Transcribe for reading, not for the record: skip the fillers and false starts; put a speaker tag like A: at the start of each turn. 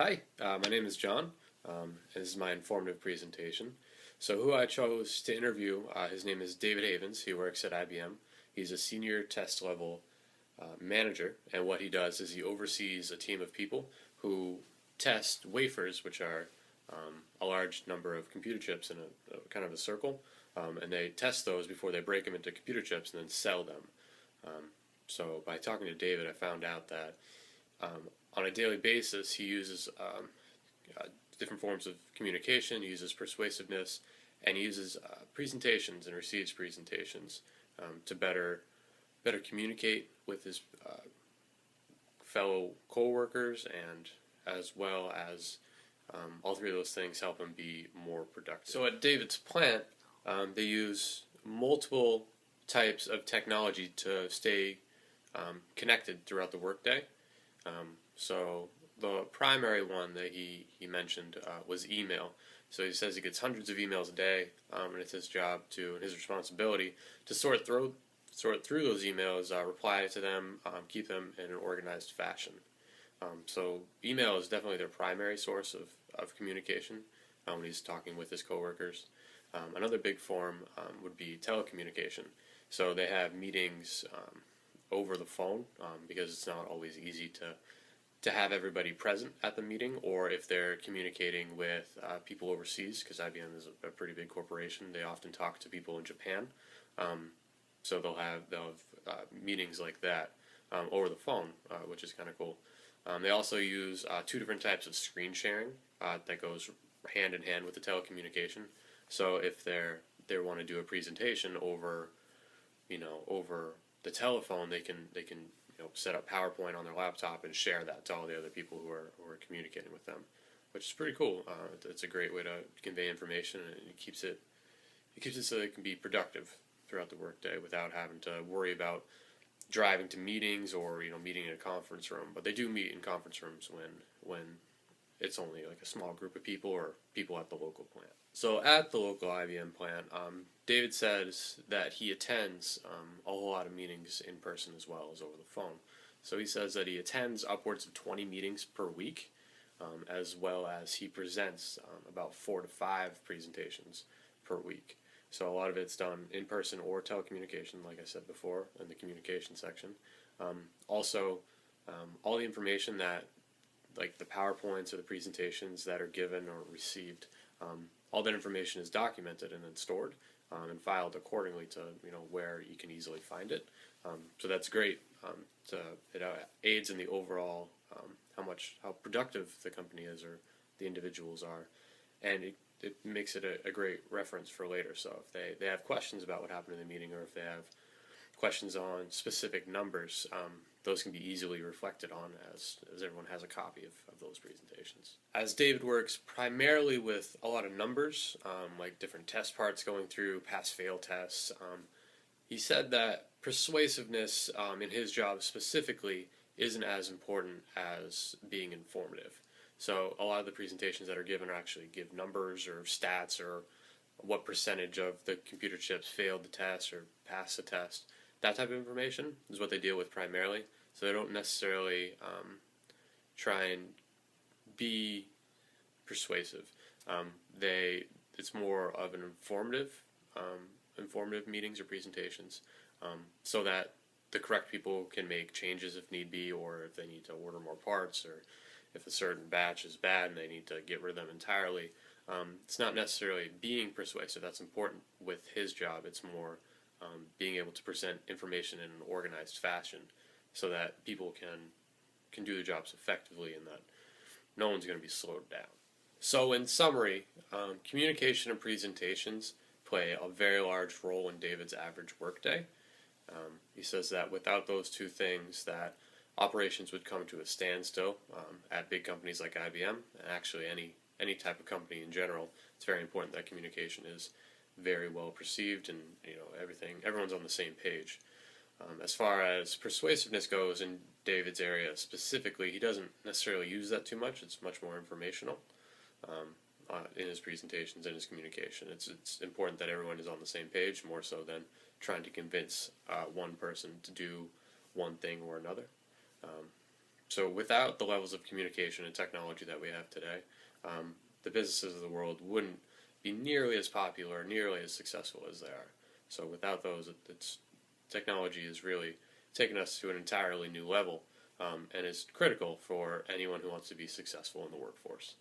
A: Hi, my name is John. This is my informative presentation. So, who I chose to interview, his name is David Havens. He works at IBM. He's a senior test level manager, and what he does is he oversees a team of people who test wafers, which are a large number of computer chips in a kind of a circle, and they test those before they break them into computer chips and then sell them. So, by talking to David, I found out that on a daily basis, he uses different forms of communication. He uses persuasiveness, and he uses presentations and receives presentations to better communicate with his fellow coworkers, and as well as all three of those things help him be more productive. So at David's plant, they use multiple types of technology to stay connected throughout the workday. So the primary one that he mentioned was email. So he says he gets hundreds of emails a day, and it's his job and his responsibility to sort through those emails, reply to them, keep them in an organized fashion. So email is definitely their primary source of communication when he's talking with his coworkers. Another big form would be telecommunication. So they have meetings over the phone because it's not always easy to have everybody present at the meeting, or if they're communicating with people overseas, because IBM is a pretty big corporation, they often talk to people in Japan. So they'll have meetings like that over the phone, which is kind of cool. They also use two different types of screen sharing that goes hand in hand with the telecommunication. So if they want to do a presentation over the telephone, they can set up PowerPoint on their laptop and share that to all the other people who are communicating with them, which is pretty cool. It's a great way to convey information, and it keeps it so it can be productive throughout the workday without having to worry about driving to meetings or meeting in a conference room. But they do meet in conference rooms when it's only like a small group of people or people at the local plant. So at the local IBM plant, David says that he attends a whole lot of meetings in person as well as over the phone. So he says that he attends upwards of 20 meetings per week, as well as he presents about 4 to 5 presentations per week. So a lot of it's done in person or telecommunication, like I said before, in the communication section. Also, all the information that, like the PowerPoints or the presentations that are given or received, all that information is documented and then stored and filed accordingly to where you can easily find it. So that's great. It aids in the overall how productive the company is or the individuals are, and it makes it a great reference for later. So if they have questions about what happened in the meeting, or if they have questions on specific numbers, those can be easily reflected on as everyone has a copy of those presentations. As David works primarily with a lot of numbers, like different test parts going through, pass-fail tests, he said that persuasiveness in his job specifically isn't as important as being informative. So a lot of the presentations that are given actually give numbers or stats or what percentage of the computer chips failed the test or passed the test. That type of information is what they deal with primarily. So they don't necessarily try and be persuasive. It's more of an informative meetings or presentations, so that the correct people can make changes if need be, or if they need to order more parts, or if a certain batch is bad and they need to get rid of them entirely. It's not necessarily being persuasive that's important with his job. It's more being able to present information in an organized fashion so that people can do their jobs effectively and that no one's going to be slowed down. So in summary, communication and presentations play a very large role in David's average workday. He says that without those two things, that operations would come to a standstill at big companies like IBM, and actually any type of company in general. It's very important that communication is very well perceived, and everyone's on the same page. As far as persuasiveness goes in David's area specifically, he doesn't necessarily use that too much. It's much more informational in his presentations and his communication. It's important that everyone is on the same page, more so than trying to convince one person to do one thing or another. So without the levels of communication and technology that we have today, the businesses of the world wouldn't be nearly as popular, nearly as successful as they are. So without those, technology is really taken us to an entirely new level, and is critical for anyone who wants to be successful in the workforce.